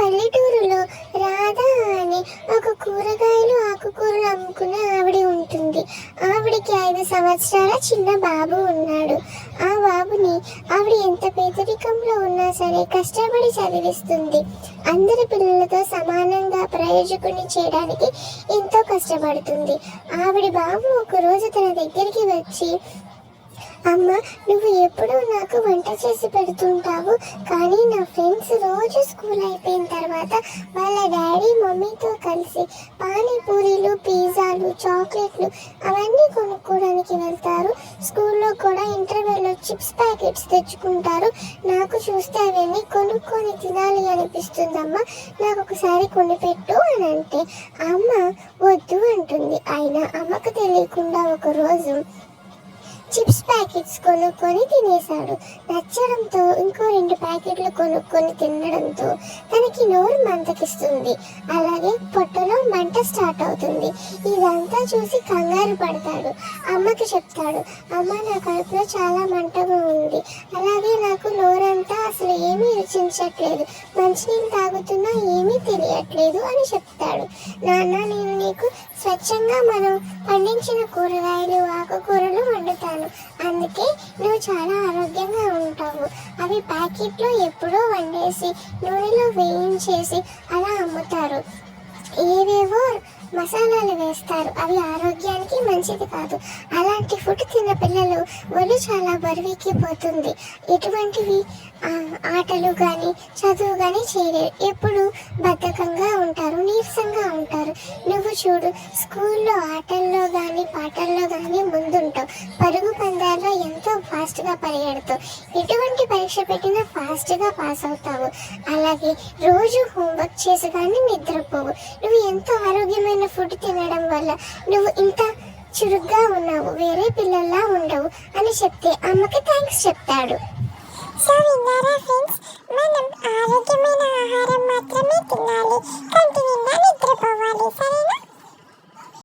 పల్లెటూరులో రాధ అని ఒక కూరగాయలు ఆకుకూరలు అమ్ముకునే ఆవిడ ఉంటుంది. ఆవిడకి 5 సంవత్సరాల చిన్న బాబు ఉన్నాడు. ఆ బాబుని ఆవిడ ఎంత పేదరికంలో ఉన్నా సరే కష్టపడి చదివిస్తుంది. అందరి పిల్లలతో సమానంగా ప్రయోజకుని చేయడానికి ఎంతో కష్టపడుతుంది. ఆవిడ బాబు ఒకరోజు తన దగ్గరికి వచ్చి, అమ్మ, నువ్వు ఎప్పుడూ నాకు వంట చేసి పెడుతుంటావు, కానీ నా ఫ్రెండ్స్ రోజు స్కూల్ అయిపోయిన తర్వాత వాళ్ళ డాడీ మమ్మీతో కలిసి పానీపూరీలు, పిజ్జాలు, చాక్లెట్లు అవన్నీ కొనుక్కోవడానికి వెళ్తారు. స్కూల్లో కూడా ఇంటర్వెల్లో చిప్స్ ప్యాకెట్స్ తెచ్చుకుంటారు. నాకు చూస్తే అవన్నీ కొనుక్కొని తినాలి అనిపిస్తుందమ్మా, నాకు ఒకసారి కొనిపెట్టు అని అంటే అమ్మ వద్దు అంటుంది. అయినా అమ్మకు తెలియకుండా ఒకరోజు చిప్స్ ప్యాకెట్స్ కొనుక్కొని తినేశాడు. నచ్చడంతో ఇంకో 2 ప్యాకెట్లు కొనుక్కొని తినడంతో తనకి నోరు మంటకిస్తుంది. అలాగే పొట్టలో మంట స్టార్ట్ అవుతుంది. ఇదంతా చూసి కంగారు పడతాడు. అమ్మకి చెప్తాడు, అమ్మ, నా కడుపులో చాలా మంటగా ఉంది, అలాగే నాకు నోరంతా అసలు ఏమీ రుచించట్లేదు, మంచినీళ్ళు తాగుతున్నా ఏమీ తెలియట్లేదు అని చెప్తాడు. నాన్న, నేను నీకు స్వచ్ఛంగా మనం పండించిన కూరగాయలు, ఆకుకూరలు వండుతాను, అందుకే నువ్వు చాలా ఆరోగ్యంగా ఉంటావు. అవి ప్యాకెట్లో ఎప్పుడో వండేసి నూనెలో వేయించేసి అలా అమ్ముతారు. ఏవేవో మసాలాలు వేస్తారు, అవి ఆరోగ్యానికి మంచిది కాదు. అలాంటి ఫుడ్ తిన్న పిల్లలు ఒళ్ళు చాలా బరువెక్కిపోతుంది. ఎటువంటివి ఆటలు కానీ చదువు కానీ చేయలేరు, ఎప్పుడు బద్ధకంగా ఉంటారు, నీరసంగా ఉంటారు. నువ్వు చూడు, స్కూల్లో ఆటల్లో కానీ పాటల్లో కానీ ముందుంటావు, పరుగు పందాల్లో ఎంతో ఫాస్ట్గా పరిగెడతావు, ఎటువంటి పరీక్ష పెట్టినా ఫాస్ట్గా పాస్ అవుతావు. అలాగే రోజు హోంవర్క్ చేసి కానీ నిద్రపోవు. నువ్వు ఎంతో ఆరోగ్యమైన ఫుడ్ తినడం వల్ల నువ్వు ఇంత చురుగ్గా ఉన్నావు, వేరే పిల్లల్లా ఉండవు అని చెప్తే అమ్మకి థ్యాంక్స్ చెప్తాడు. సో విన్నారా ఫ్రెండ్స్, మనం ఆరోగ్యమైన ఆహారం మాత్రమే తినాలి,